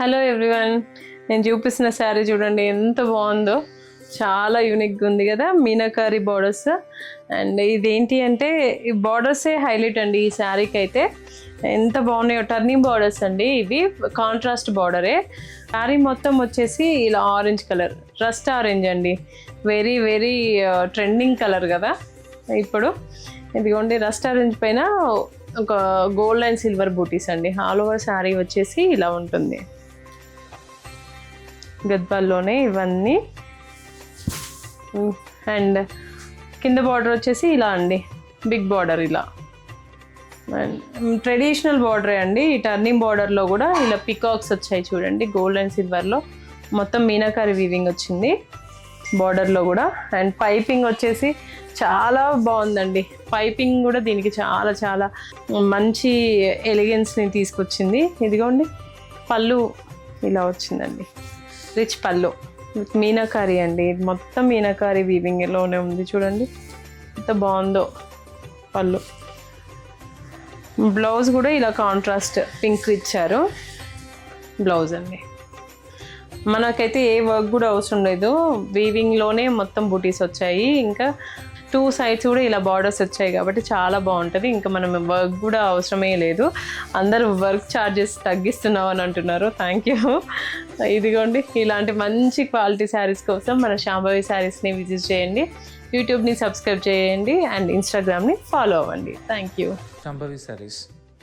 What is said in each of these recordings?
Hello everyone, నేను చూపిస్తున్న శారీ చూడండి ఎంత బాగుందో. చాలా యూనిక్గా ఉంది కదా, మీనాకారి బార్డర్స్. అండ్ ఇదేంటి అంటే ఈ బార్డర్సే హైలైట్ అండి ఈ శారీకి అయితే. ఎంత బాగున్నాయో, టర్నింగ్ బార్డర్స్ అండి ఇవి, కాంట్రాస్ట్ బార్డరే. శారీ మొత్తం వచ్చేసి ఇలా ఆరెంజ్ కలర్, రస్ట్ ఆరెంజ్ అండి. వెరీ వెరీ ట్రెండింగ్ కలర్ కదా ఇప్పుడు. ఇదిగోండి రస్ట్ ఆరెంజ్ పైన ఒక గోల్డ్ అండ్ సిల్వర్ బూటీస్ అండి. ఆల్ ఓవర్ శారీ వచ్చేసి ఇలా ఉంటుంది. గద్వాల్లోనే ఇవన్నీ. అండ్ కింద బార్డర్ వచ్చేసి ఇలా అండి, బిగ్ బార్డర్ ఇలా. అండ్ ట్రెడిషనల్ బార్డరే అండి. ఈ టర్నింగ్ బార్డర్లో కూడా ఇలా పికాక్స్ వచ్చాయి చూడండి, గోల్డ్ అండ్ సిల్వర్లో. మొత్తం మీనాకారి వీవింగ్ వచ్చింది బార్డర్లో కూడా. అండ్ పైపింగ్ వచ్చేసి చాలా బాగుందండి. పైపింగ్ కూడా దీనికి చాలా చాలా మంచి ఎలిగెన్స్ని తీసుకొచ్చింది. ఇదిగోండి పళ్ళు ఇలా వచ్చిందండి, రిచ్ పళ్ళు విత్ మీనాకారి అండి. మొత్తం మీనాకారి వీవింగ్లోనే ఉంది చూడండి ఎంత బాగుందో పళ్ళు. బ్లౌజ్ కూడా ఇలా కాంట్రాస్ట్ పింక్ ఇచ్చారు బ్లౌజ్ అండి. మనకైతే ఏ వర్క్ కూడా అవసరం లేదు, వీవింగ్లోనే మొత్తం బూటీస్ వచ్చాయి. ఇంకా 2 sides కూడా ఇలా బార్డర్స్ వచ్చాయి కాబట్టి చాలా బాగుంటుంది. ఇంకా మనం వర్క్ కూడా అవసరమే లేదు. అందరూ వర్క్ ఛార్జెస్ తగ్గిస్తున్నావు అని అంటున్నారు. Thank you. ఇదిగోండి ఇలాంటి మంచి క్వాలిటీ శారీస్ కోసం మన శాంభవి శారీస్ని విజిట్ చేయండి. యూట్యూబ్ని సబ్స్క్రైబ్ చేయండి అండ్ ఇన్స్టాగ్రామ్ని ఫాలో అవ్వండి. Thank you. శాంభవి శారీస్,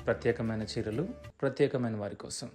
ప్రత్యేకమైన చీరలు ప్రత్యేకమైన వారి కోసం.